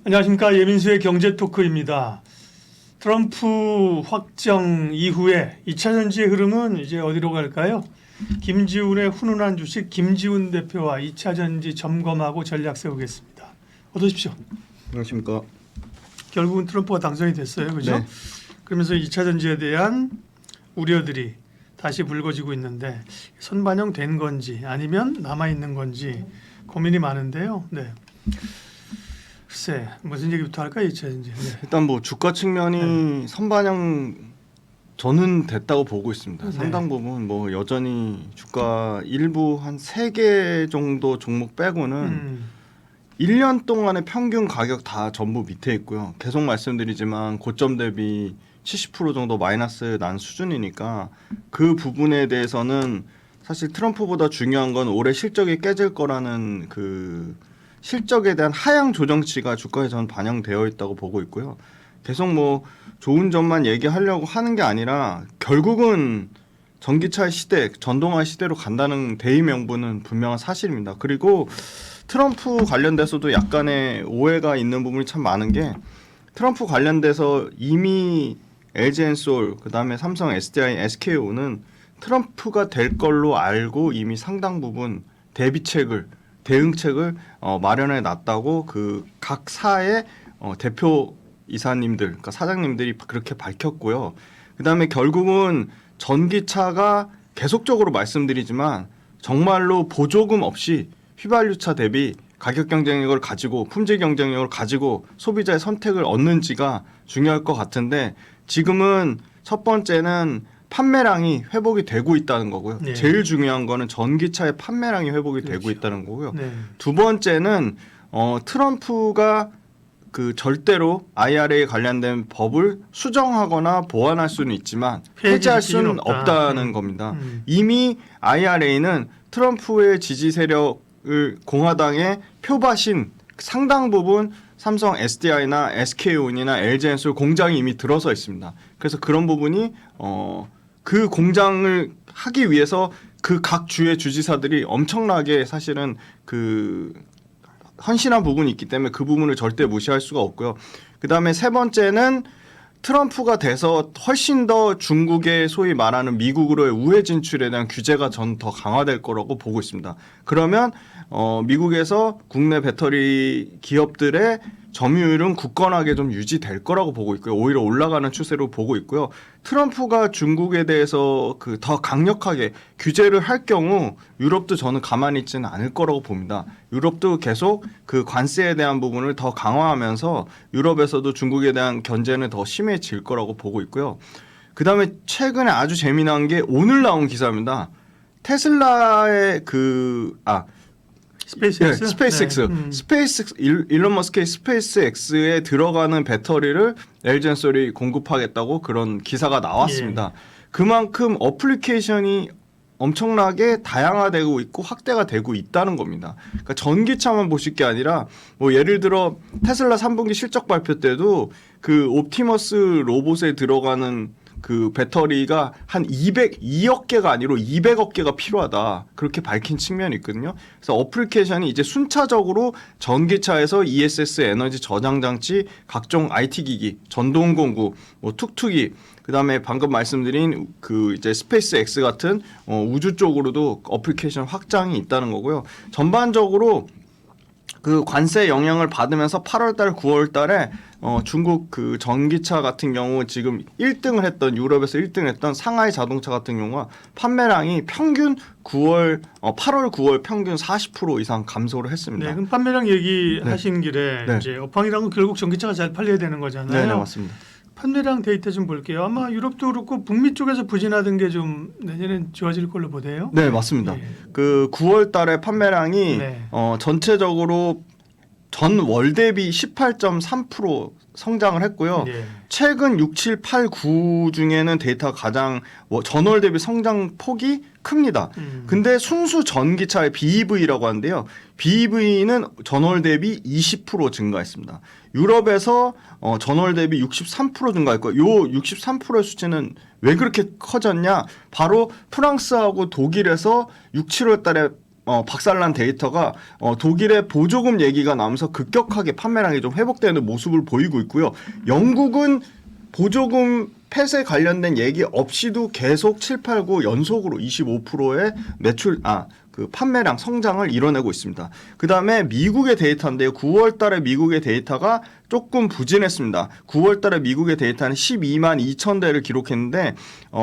안녕하십니까. 예민수의 경제토크입니다. 트럼프 확정 이후에 2차 전지의 흐름은 이제 어디로 갈까요? 김지훈의 훈훈한 주식 김지훈 대표와 2차 전지 점검하고 전략 세우겠습니다. 어서 오십시오. 안녕하십니까. 결국은 트럼프가 당선이 됐어요. 그렇죠? 네. 그러면서 2차 전지에 대한 우려들이 다시 불거지고 있는데 선반영된 건지 아니면 남아있는 건지 고민이 많은데요. 네. 글쎄 무슨 얘기부터 할까요? 2차 전지. 네. 일단 뭐 주가 측면이 선반영 저는 됐다고 보고 있습니다. 네. 상당 부분 뭐 여전히 주가 일부 한 3개 정도 종목 빼고는 1년 동안의 평균 가격 다 전부 밑에 있고요. 계속 말씀드리지만 고점 대비 70% 정도 마이너스 난 수준이니까 그 부분에 대해서는 사실 트럼프보다 중요한 건 올해 실적이 깨질 거라는 그 실적에 대한 하향 조정치가 주가에 저는 반영되어 있다고 보고 있고요. 계속 뭐 좋은 점만 얘기하려고 하는 게 아니라 결국은 전기차의 시대, 전동화 시대로 간다는 대의 명분은 분명한 사실입니다. 그리고 트럼프 관련돼서도 약간의 오해가 있는 부분이 참 많은 게 트럼프 관련돼서 이미 LG엔솔, 그다음에 삼성, SDI, SKO는 트럼프가 될 걸로 알고 이미 상당 부분 대응책을 마련해 놨다고 그 각 사의 대표 이사님들, 그러니까 사장님들이 그렇게 밝혔고요. 그다음에 결국은 전기차가 계속적으로 말씀드리지만 정말로 보조금 없이 휘발유차 대비 가격 경쟁력을 가지고 품질 경쟁력을 가지고 소비자의 선택을 얻는지가 중요할 것 같은데 지금은 첫 번째는 판매량이 회복이 되고 있다는 거고요. 네. 제일 중요한 거는 전기차의 판매량이 회복이 그렇죠. 되고 있다는 거고요. 네. 두 번째는 트럼프가 그 절대로 IRA 관련된 법을 수정하거나 보완할 수는 있지만 폐지할 수는 없다는 겁니다. 이미 IRA는 트럼프의 지지 세력을 공화당에 표바신 상당 부분 삼성, SDI나 SK온이나 LG엔솔 공장이 이미 들어서 있습니다. 그래서 그런 부분이 그 공장을 하기 위해서 그 각 주의 주지사들이 엄청나게 사실은 그 헌신한 부분이 있기 때문에 그 부분을 절대 무시할 수가 없고요. 그다음에 세 번째는 트럼프가 돼서 훨씬 더 중국의 소위 말하는 미국으로의 우회 진출에 대한 규제가 전 더 강화될 거라고 보고 있습니다. 그러면 미국에서 국내 배터리 기업들의 점유율은 굳건하게 좀 유지될 거라고 보고 있고요. 오히려 올라가는 추세로 보고 있고요. 트럼프가 중국에 대해서 그 더 강력하게 규제를 할 경우 유럽도 저는 가만히 있지는 않을 거라고 봅니다. 유럽도 계속 그 관세에 대한 부분을 더 강화하면서 유럽에서도 중국에 대한 견제는 더 심해질 거라고 보고 있고요. 그다음에 최근에 아주 재미난 게 오늘 나온 기사입니다. 테슬라의 스페이스X. 스페이스X. 스페이스X 일론 머스크의 스페이스X에 들어가는 배터리를 LG엔솔이 공급하겠다고 그런 기사가 나왔습니다. 그만큼 어플리케이션이 엄청나게 다양화되고 있고 확대가 되고 있다는 겁니다. 그러니까 전기차만 보실 게 아니라 뭐 예를 들어 테슬라 3분기 실적 발표 때도 그 옵티머스 로봇에 들어가는 그 배터리가 한 202억 개가 아니고 200억 개가 필요하다. 그렇게 밝힌 측면이 있거든요. 그래서 어플리케이션이 이제 순차적으로 전기차에서 ESS 에너지 저장 장치, 각종 IT 기기, 전동 공구, 뭐 툭툭이, 그다음에 방금 말씀드린 그 이제 스페이스 X 같은 우주 쪽으로도 어플리케이션 확장이 있다는 거고요. 전반적으로 그 관세 영향을 받으면서 8월달, 9월달에 중국 그 전기차 같은 경우 지금 1등을 했던 유럽에서 1등을 했던 상하이 자동차 같은 경우가 판매량이 평균 8월, 9월 평균 40% 이상 감소를 했습니다. 네, 그럼 판매량 얘기하신 길에 네. 이제 업황이란 건 결국 전기차가 잘 팔려야 되는 거잖아요. 네, 맞습니다. 판매량 데이터 좀 볼게요. 아마 유럽도 그렇고 북미 쪽에서 부진하던 게 좀 내년엔 좋아질 걸로 보네요. 네, 맞습니다. 네. 그 9월 달에 판매량이 네. 전체적으로 전 월 대비 18.3% 성장을 했고요. 네. 최근 6, 7, 8, 9 중에는 데이터가 가장 전월 대비 성장 폭이 큽니다. 근데 순수 전기차의 BEV라고 하는데요. BEV는 전월 대비 20% 증가했습니다. 유럽에서 전월 대비 63% 증가했고 요 63%의 수치는 왜 그렇게 커졌냐? 바로 프랑스하고 독일에서 6, 7월 달에 박살난 데이터가 독일의 보조금 얘기가 나오면서 급격하게 판매량이 좀 회복되는 모습을 보이고 있고요. 영국은 보조금 펫에 관련된 얘기 없이도 계속 7, 8, 9 연속으로 25%의 그 판매량 성장을 이뤄내고 있습니다. 그 다음에 미국의 데이터인데요. 9월 달에 미국의 데이터가 조금 부진했습니다. 9월 달에 미국의 데이터는 12만 2천 대를 기록했는데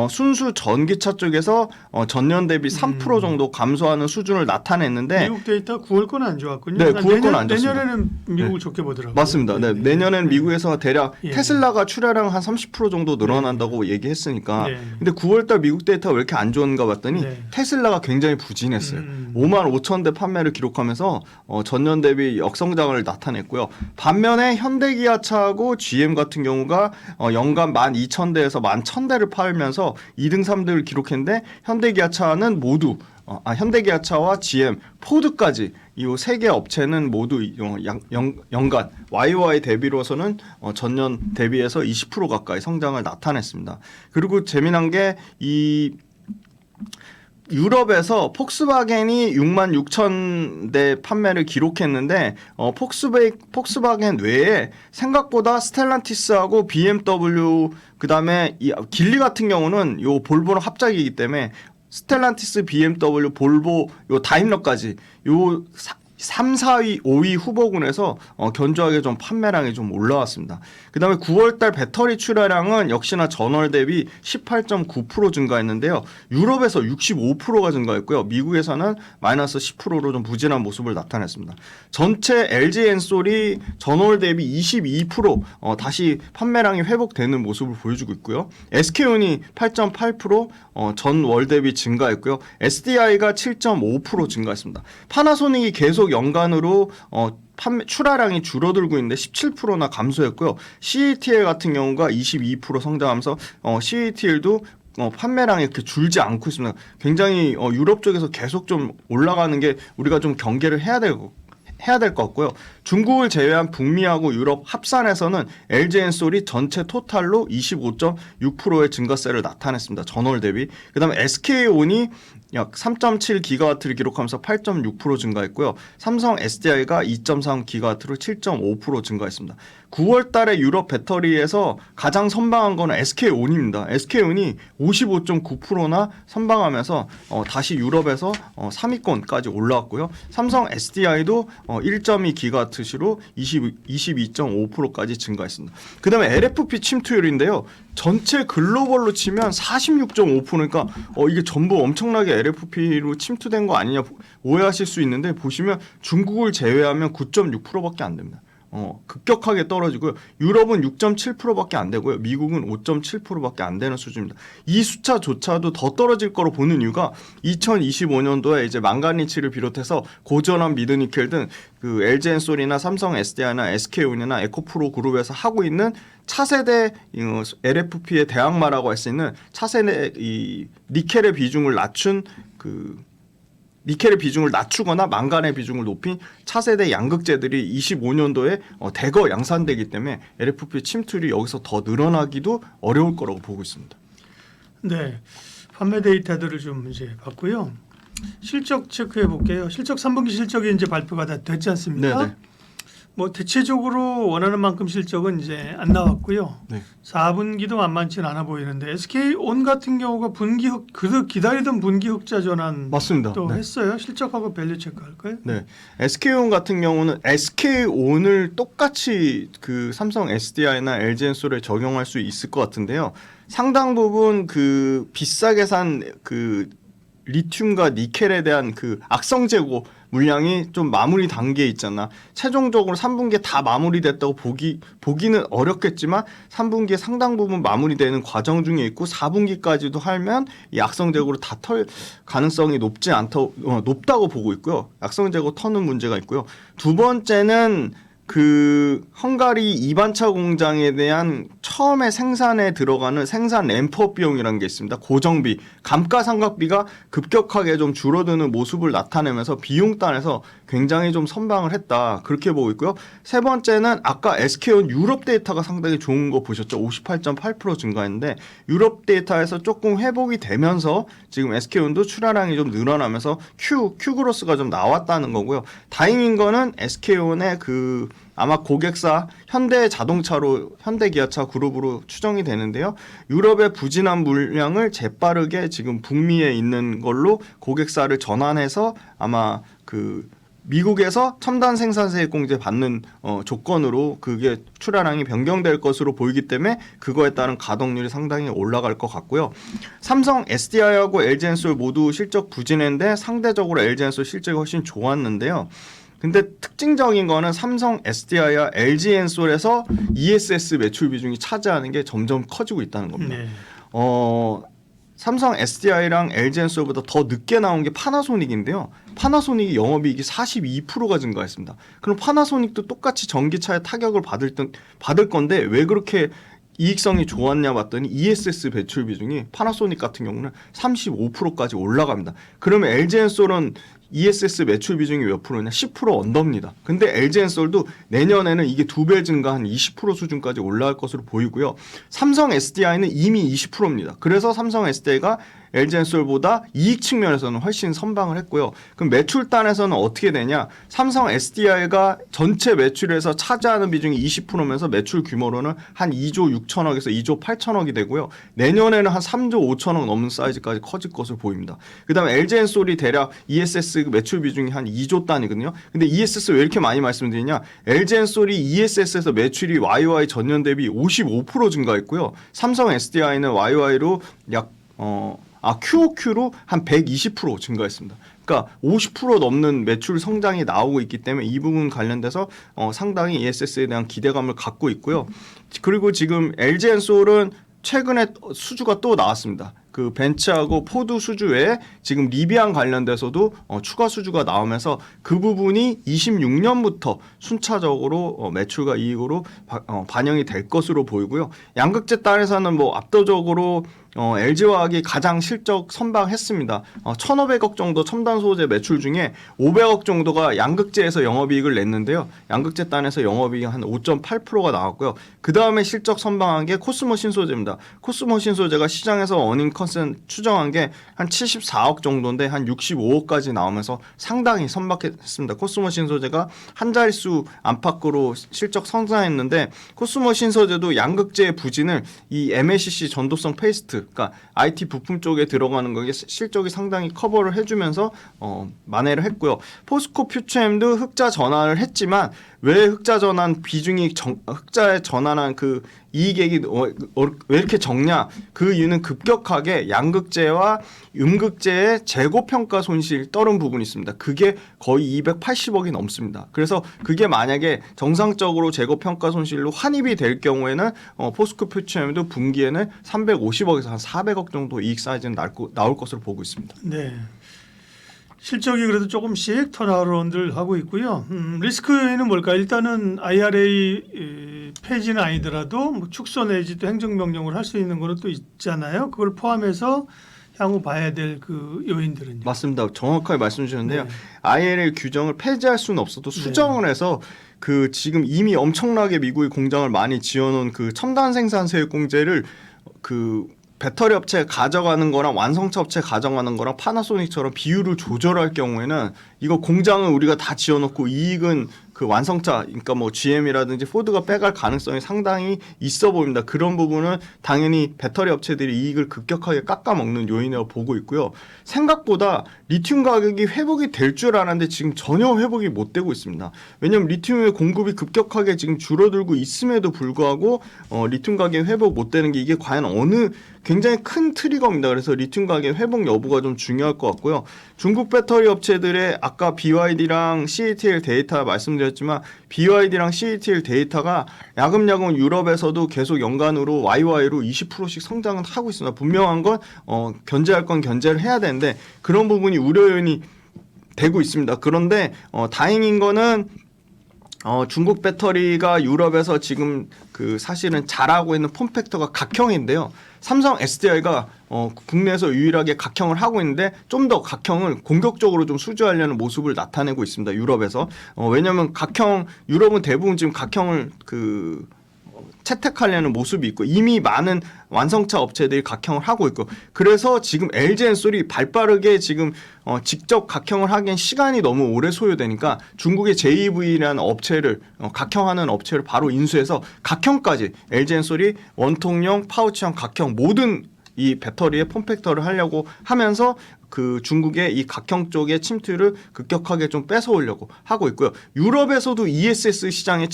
순수 전기차 쪽에서 전년 대비 3% 정도 감소하는 수준을 나타냈는데 미국 데이터 9월 건 안 좋았군요. 네, 9월 건 안 좋습니다. 내년에는 미국을 좋게 보더라고요. 맞습니다. 네, 내년엔 미국에서 대략 예. 테슬라가 출하량 한 30% 정도 늘어난다고 얘기했으니까 네. 근데 9월 달 미국 데이터가 왜 이렇게 안 좋은가 봤더니 네. 테슬라가 굉장히 부진했어요. 5만 5천 대 판매를 기록하면서 전년 대비 역성장을 나타냈고요. 반면에 현대기아차하고 GM 같은 경우가 연간 12,000대에서 11,000대를 팔면서 2등, 3등을 기록했는데 현대기아차는 모두 현대기아차와 GM, 포드까지 이 세 개 업체는 모두 연간 YY 대비로서는 전년 대비해서 20% 가까이 성장을 나타냈습니다. 그리고 재미난 게 이 유럽에서 폭스바겐이 6만 6천 대 판매를 기록했는데 폭스바겐 외에 생각보다 스텔란티스하고 BMW 그다음에 이 길리 같은 경우는 요 볼보랑 합작이기 때문에 스텔란티스, BMW, 볼보, 요 다임러까지 요 3, 4위, 5위 후보군에서 견조하게 좀 판매량이 좀 올라왔습니다. 그 다음에 9월달 배터리 출하량은 역시나 전월 대비 18.9% 증가했는데요. 유럽에서 65%가 증가했고요. 미국에서는 마이너스 10%로 좀 부진한 모습을 나타냈습니다. 전체 LG 엔솔이 전월 대비 22% 다시 판매량이 회복되는 모습을 보여주고 있고요. SK온이 8.8% 전월 대비 증가했고요. SDI가 7.5% 증가했습니다. 파나소닉이 계속 연간으로 출하량이 줄어들고 있는데 17%나 감소했고요. CATL 같은 경우가 22% 성장하면서 CATL도 판매량이 이렇게 줄지 않고 있습니다. 굉장히 유럽 쪽에서 계속 좀 올라가는 게 우리가 좀 경계를 해야 될 것 같고요. 중국을 제외한 북미하고 유럽 합산해서는 LG 엔솔이 전체 토탈로 25.6%의 증가세를 나타냈습니다. 전월 대비. 그다음에 SK온이 약 3.7기가와트를 기록하면서 8.6% 증가했고요. 삼성 SDI가 2.3기가와트로 7.5% 증가했습니다. 9월 달에 유럽 배터리에서 가장 선방한 거는 SK온입니다. SK온이 55.9%나 선방하면서 다시 유럽에서 3위권까지 올라왔고요. 삼성 SDI도 1.2기가와트시로 22.5%까지 증가했습니다. 그 다음에 LFP 침투율인데요. 전체 글로벌로 치면 46.5%니까 이게 전부 엄청나게 LFP로 침투된 거 아니냐 오해하실 수 있는데 보시면 중국을 제외하면 9.6%밖에 안 됩니다. 급격하게 떨어지고요. 유럽은 6.7%밖에 안 되고요. 미국은 5.7%밖에 안 되는 수준입니다. 이 숫자조차도 더 떨어질 거로 보는 이유가 2025년도에 이제 망가니치를 비롯해서 고전한 미드니켈 등 그 LG엔솔이나 삼성 SDI나 SK온이나 에코프로 그룹에서 하고 있는 차세대 LFP의 대항마라고 할 수 있는 차세대 이 니켈의 비중을 낮춘 니켈의 비중을 낮추거나 망간의 비중을 높인 차세대 양극재들이 25년도에 대거 양산되기 때문에 LFP 침투율이 여기서 더 늘어나기도 어려울 거라고 보고 있습니다. 네, 판매 데이터들을 좀 이제 봤고요. 실적 체크해 볼게요. 실적 3분기 실적이 이제 발표가 다 됐지 않습니까? 네네. 뭐 대체적으로 원하는 만큼 실적은 이제 안 나왔고요. 네. 4분기도 만만치는 않아 보이는데 SK온 같은 경우가 분기 기다리던 분기 흑자 전환 맞습니다. 또 네. 했어요. 실적하고 밸류 체크 할까요? 네, SK온 같은 경우는 SK온을 똑같이 그 삼성 SDI나 LG엔솔에 적용할 수 있을 것 같은데요. 상당 부분 그 비싸게 산 그 리튬과 니켈에 대한 그 악성 재고 물량이 좀 마무리 단계에 있잖아. 최종적으로 3분기에 다 마무리됐다고 보기는 어렵겠지만 3분기에 상당 부분 마무리되는 과정 중에 있고 4분기까지도 하면 이 악성 재고를 다 털 가능성이 높다고 보고 있고요. 악성 재고 터는 문제가 있고요. 두 번째는 그 헝가리 2반차 공장에 대한 처음에 생산에 들어가는 생산 램프업 비용이라는 게 있습니다. 고정비, 감가상각비가 급격하게 좀 줄어드는 모습을 나타내면서 비용단에서 굉장히 좀 선방을 했다. 그렇게 보고 있고요. 세 번째는 아까 SK온 유럽 데이터가 상당히 좋은 거 보셨죠? 58.8% 증가했는데 유럽 데이터에서 조금 회복이 되면서 지금 SK온도 출하량이 좀 늘어나면서 Q그로스가 좀 나왔다는 거고요. 다행인 거는 SK온의 그 아마 고객사 현대자동차로 현대기아차 그룹으로 추정이 되는데요. 유럽의 부진한 물량을 재빠르게 지금 북미에 있는 걸로 고객사를 전환해서 아마 그 미국에서 첨단 생산세액 공제 받는 조건으로 그게 출하량이 변경될 것으로 보이기 때문에 그거에 따른 가동률이 상당히 올라갈 것 같고요. 삼성 SDI하고 LG엔솔 모두 실적 부진했는데 상대적으로 LG엔솔 실적이 훨씬 좋았는데요. 근데 특징적인 거는 삼성 SDI와 LG엔솔에서 ESS 매출 비중이 차지하는 게 점점 커지고 있다는 겁니다. 네. 삼성 SDI랑 LG엔솔보다 더 늦게 나온 게 파나소닉인데요. 파나소닉이 영업이익이 42%가 증가했습니다. 그럼 파나소닉도 똑같이 전기차에 타격을 받을 건데 왜 그렇게 이익성이 좋았냐 봤더니 ESS 배출 비중이 파나소닉 같은 경우는 35%까지 올라갑니다. 그러면 LG엔솔은 ESS 매출 비중이 몇 프로냐? 10% 언더입니다. 근데 LG엔솔도 내년에는 이게 2배 증가한 20% 수준까지 올라갈 것으로 보이고요. 삼성 SDI는 이미 20%입니다. 그래서 삼성 SDI가 LG엔솔보다 이익 측면에서는 훨씬 선방을 했고요. 그럼 매출단에서는 어떻게 되냐? 삼성 SDI가 전체 매출에서 차지하는 비중이 20%면서 매출 규모로는 한 2조 6천억에서 2조 8천억이 되고요. 내년에는 한 3조 5천억 넘는 사이즈까지 커질 것으로 보입니다. 그 다음에 LG엔솔이 대략 ESS 매출 비중이 한 2조 단위거든요. 근데 ESS 왜 이렇게 많이 말씀드리냐? LG엔솔이 ESS에서 매출이 YY 전년 대비 55% 증가했고요. 삼성 SDI는 YY로 QOQ로 한 120% 증가했습니다. 그러니까 50% 넘는 매출 성장이 나오고 있기 때문에 이 부분 관련돼서 상당히 ESS에 대한 기대감을 갖고 있고요. 그리고 지금 LG엔솔은 최근에 수주가 또 나왔습니다. 그 벤츠하고 포드 수주 외에 지금 리비안 관련돼서도 추가 수주가 나오면서 그 부분이 26년부터 순차적으로 매출과 이익으로 반영이 될 것으로 보이고요. 양극재 단에서는 뭐 압도적으로 LG화학이 가장 실적 선방했습니다. 1,500억 정도 첨단 소재 매출 중에 500억 정도가 양극재에서 영업이익을 냈는데요. 양극재 단에서 영업이익이 한 5.8%가 나왔고요. 그 다음에 실적 선방한 게 코스모 신소재입니다. 코스모 신소재가 시장에서 어닝 컨센 추정한 게 한 74억 정도인데 한 65억까지 나오면서 상당히 선박했습니다. 코스모 신소재가 한 자릿수 안팎으로 실적 성장했는데 코스모 신소재도 양극재의 부진을 이 MLCC 전도성 페이스트 그러니까 IT 부품 쪽에 들어가는 거에 실적이 상당히 커버를 해주면서 만회를 했고요. 포스코 퓨처엠도 흑자 전환을 했지만 왜 흑자 전환 비중이 흑자에 전환한 그 이익액이 왜 이렇게 적냐? 그 이유는 급격하게 양극재와 음극재의 재고평가 손실 떨은 부분이 있습니다. 그게 거의 280억이 넘습니다. 그래서 그게 만약에 정상적으로 재고평가 손실로 환입이 될 경우에는 포스코 퓨처엠도 분기에는 350억에서 한 400억 정도 이익 사이즈는 나올 것으로 보고 있습니다. 네. 실적이 그래도 조금씩 턴어라운드를 하고 있고요. 리스크 요인은 뭘까? 일단은 IRA 폐지는 아니더라도 뭐 축소 내지 또 행정명령을 할 수 있는 거는 또 있잖아요. 그걸 포함해서 향후 봐야 될 그 요인들은요. 맞습니다. 정확하게 말씀 주셨는데요. 네. IRA 규정을 폐지할 수는 없어도 수정을 해서 그 지금 이미 엄청나게 미국의 공장을 많이 지어놓은 그 첨단 생산세액 공제를 그 배터리 업체 가져가는 거랑 완성차 업체 가져가는 거랑 파나소닉처럼 비율을 조절할 경우에는 이거 공장은 우리가 다 지어놓고 이익은 그 완성차 그러니까 뭐 GM이라든지 포드가 빼갈 가능성이 상당히 있어 보입니다. 그런 부분은 당연히 배터리 업체들이 이익을 급격하게 깎아먹는 요인이라고 보고 있고요. 생각보다 리튬 가격이 회복이 될 줄 알았는데 지금 전혀 회복이 못 되고 있습니다. 왜냐하면 리튬의 공급이 급격하게 지금 줄어들고 있음에도 불구하고 리튬 가격이 회복 못 되는 게 이게 과연 어느 굉장히 큰 트리거입니다. 그래서 리튬 가격 회복 여부가 좀 중요할 것 같고요. 중국 배터리 업체들의 아까 BYD랑 CATL 데이터 말씀드렸지만 BYD랑 CATL 데이터가 야금야금 유럽에서도 계속 연간으로 YY로 20%씩 성장은 하고 있습니다. 분명한 건 견제할 건 견제를 해야 되는데 그런 부분이 우려 요인이 되고 있습니다. 그런데 다행인 거는 중국 배터리가 유럽에서 지금 그 사실은 잘하고 있는 폼팩터가 각형인데요. 삼성 SDI가 국내에서 유일하게 각형을 하고 있는데 좀 더 각형을 공격적으로 좀 수주하려는 모습을 나타내고 있습니다. 유럽에서. 왜냐하면 유럽은 대부분 지금 각형을 채택하려는 모습이 있고 이미 많은 완성차 업체들이 각형을 하고 있고 그래서 지금 LG엔솔이 발빠르게 지금 직접 각형을 하기엔 시간이 너무 오래 소요되니까 중국의 JV라는 업체를 각형하는 업체를 바로 인수해서 각형까지 LG엔솔이 원통형, 파우치형, 각형 모든 이 배터리의 폼팩터를 하려고 하면서 그 중국의 이 각형 쪽의 침투율을 급격하게 좀 뺏어오려고 하고 있고요. 유럽에서도 ESS 시장의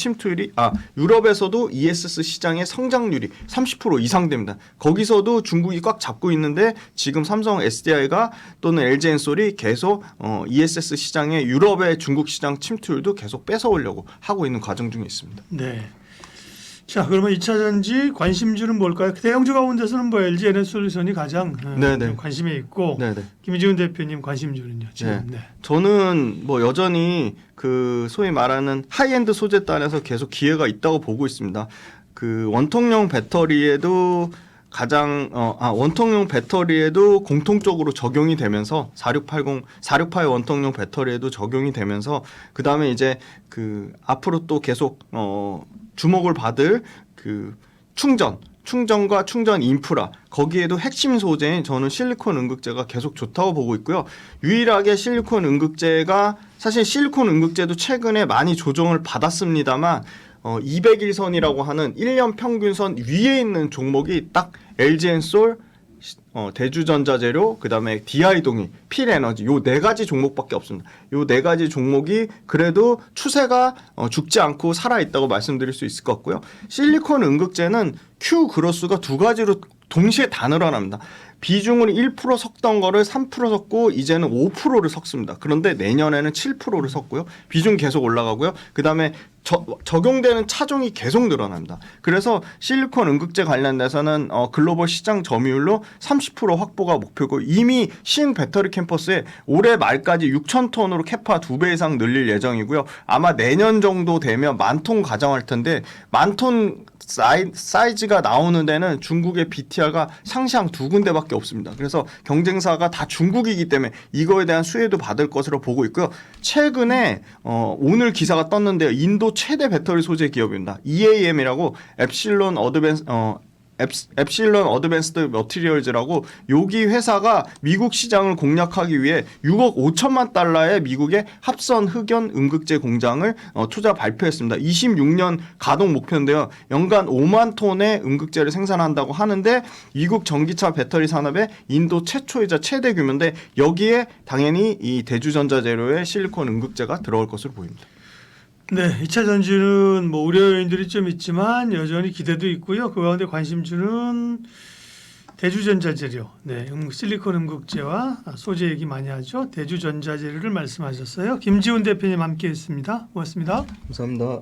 유럽에서도 ESS 시장의 성장률이 30% 이상 됩니다. 거기서도 중국이 꽉 잡고 있는데 지금 삼성 SDI가 또는 LG엔솔이 계속 ESS 시장의 유럽의 중국 시장 침투율도 계속 뺏어오려고 하고 있는 과정 중에 있습니다. 네. 자, 그러면 2차 전지 관심주는 뭘까요? 대형주 가운데서는 뭐 LG 에너솔루션이 가장 좀 관심에 있고 네네. 김지훈 대표님 관심주는요? 지금. 네. 저는 뭐 여전히 그 소위 말하는 하이엔드 소재단에서 계속 기회가 있다고 보고 있습니다. 그 원통형 배터리에도 원통형 배터리에도 공통적으로 적용이 되면서 4680 원통형 배터리에도 적용이 되면서 그 다음에 이제 그 앞으로 또 계속 주목을 받을 그 충전과 충전 인프라 거기에도 핵심 소재인 저는 실리콘 응급제가 계속 좋다고 보고 있고요. 유일하게 실리콘 응급제가 사실 실리콘 응급제도 최근에 많이 조정을 받았습니다만 200일선이라고 하는 1년 평균선 위에 있는 종목이 딱 LG엔솔, 대주전자재료, 그다음에 DI동이, 필에너지 요 네 가지 종목밖에 없습니다. 요 네 가지 종목이 그래도 추세가 죽지 않고 살아 있다고 말씀드릴 수 있을 것 같고요. 실리콘 응급제는 Q 그로스가 두 가지로 동시에 다 늘어납니다. 비중을 1% 섞던 거를 3% 섞고 이제는 5%를 섞습니다. 그런데 내년에는 7%를 섞고요. 비중 계속 올라가고요. 그다음에 적용되는 차종이 계속 늘어납니다. 그래서 실리콘 응급제 관련돼서는 글로벌 시장 점유율로 30% 확보가 목표고 이미 시흥 배터리 캠퍼스에 올해 말까지 6,000톤으로 캐파 2배 이상 늘릴 예정이고요. 아마 내년 정도 되면 10,000톤 가정할 텐데 10,000톤 사이즈가 나오는 데는 중국의 BTR가 상시항 2군데밖에 없습니다. 그래서 경쟁사가 다 중국이기 때문에 이거에 대한 수혜도 받을 것으로 보고 있고요. 최근에 오늘 기사가 떴는데요. 인도 최대 배터리 소재 기업입니다. EAM이라고 앱실론 어드밴스드 머티리얼즈라고 여기 회사가 미국 시장을 공략하기 위해 6억 5천만 달러의 미국의 합선 흑연 응급제 공장을 투자 발표했습니다. 26년 가동 목표인데요. 연간 5만 톤의 응급제를 생산한다고 하는데 미국 전기차 배터리 산업의 인도 최초이자 최대 규모인데 여기에 당연히 이 대주전자재료의 실리콘 응급제가 들어올 것으로 보입니다. 네, 2차 전지는 뭐 우려 요인들이 좀 있지만 여전히 기대도 있고요. 그 가운데 관심주는 대주전자재료, 실리콘 응급제와 소재 얘기 많이 하죠. 대주전자재료를 말씀하셨어요. 김지훈 대표님 함께했습니다. 고맙습니다. 감사합니다.